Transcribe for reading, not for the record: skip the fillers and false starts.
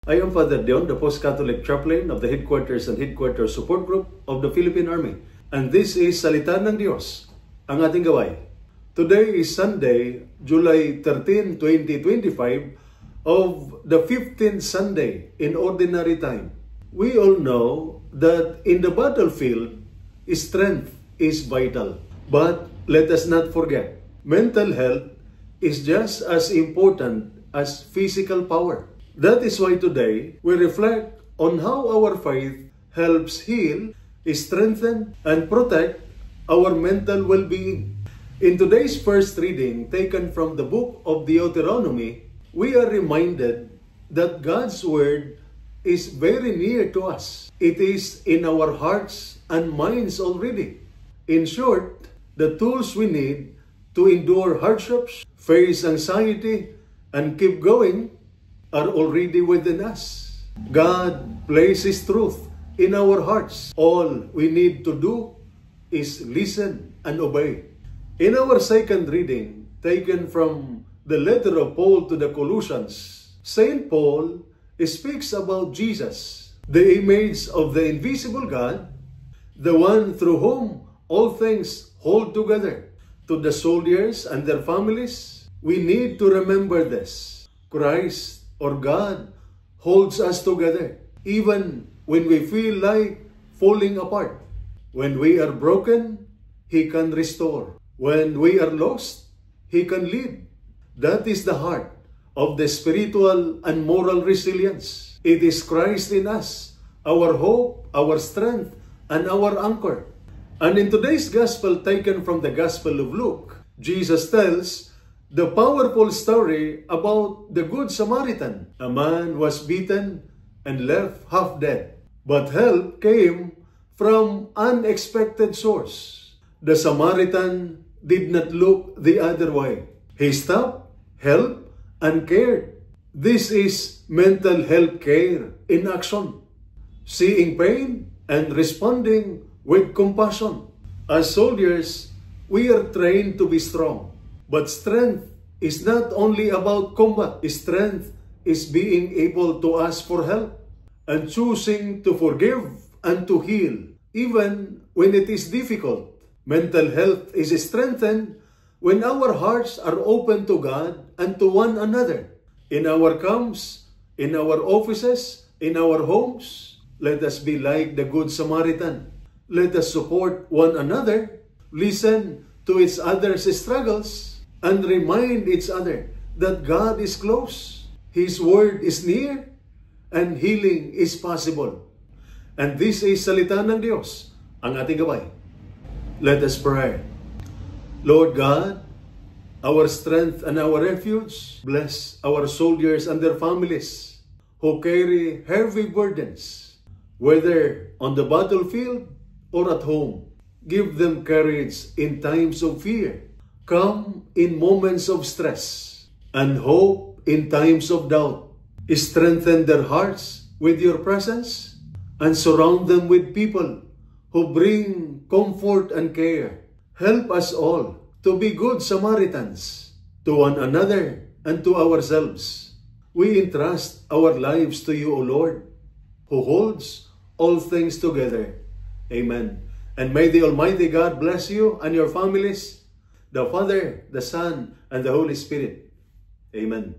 I am Father Dion, the Post-Catholic Chaplain of the Headquarters and Headquarters Support Group of the Philippine Army. And this is Salita ng Diyos, ang ating gaway. Today is Sunday, July 13, 2025, of the 15th Sunday in Ordinary Time. We all know that in the battlefield, strength is vital. But let us not forget, mental health is just as important as physical power. That is why today we reflect on how our faith helps heal, strengthen, and protect our mental well-being. In today's first reading, taken from the book of Deuteronomy, we are reminded that God's Word is very near to us. It is in our hearts and minds already. In short, the tools we need to endure hardships, face anxiety, and keep going are already within us. God places truth in our hearts. All we need to do is listen and obey. In our second reading, taken from the letter of Paul to the Colossians, St. Paul speaks about Jesus, the image of the invisible God, the one through whom all things hold together. To the soldiers and their families, we need to remember this. Christ, or God, holds us together, even when we feel like falling apart. When we are broken, He can restore. When we are lost, He can lead. That is the heart of the spiritual and moral resilience. It is Christ in us, our hope, our strength, and our anchor. And in today's Gospel, taken from the Gospel of Luke, Jesus tells the powerful story about the Good Samaritan. A man was beaten and left half dead, but help came from unexpected source. The Samaritan did not look the other way. He stopped, helped, and cared. This is mental health care in action. Seeing pain and responding with compassion. As soldiers, we are trained to be strong. But strength is not only about combat. Strength is being able to ask for help and choosing to forgive and to heal, even when it is difficult. Mental health is strengthened when our hearts are open to God and to one another. In our camps, in our offices, in our homes, let us be like the Good Samaritan. Let us support one another, listen to each other's struggles, and remind each other that God is close, His Word is near, and healing is possible. And this is Salita ng Diyos, ang ating gabay. Let us pray. Lord God, our strength and our refuge, bless our soldiers and their families who carry heavy burdens, whether on the battlefield or at home. Give them courage in times of fear. Come in moments of stress, and hope in times of doubt. Strengthen their hearts with your presence, and surround them with people who bring comfort and care. Help us all to be good Samaritans to one another and to ourselves. We entrust our lives to you, O Lord, who holds all things together. Amen. And may the Almighty God bless you and your families, the Father, the Son, and the Holy Spirit. Amen.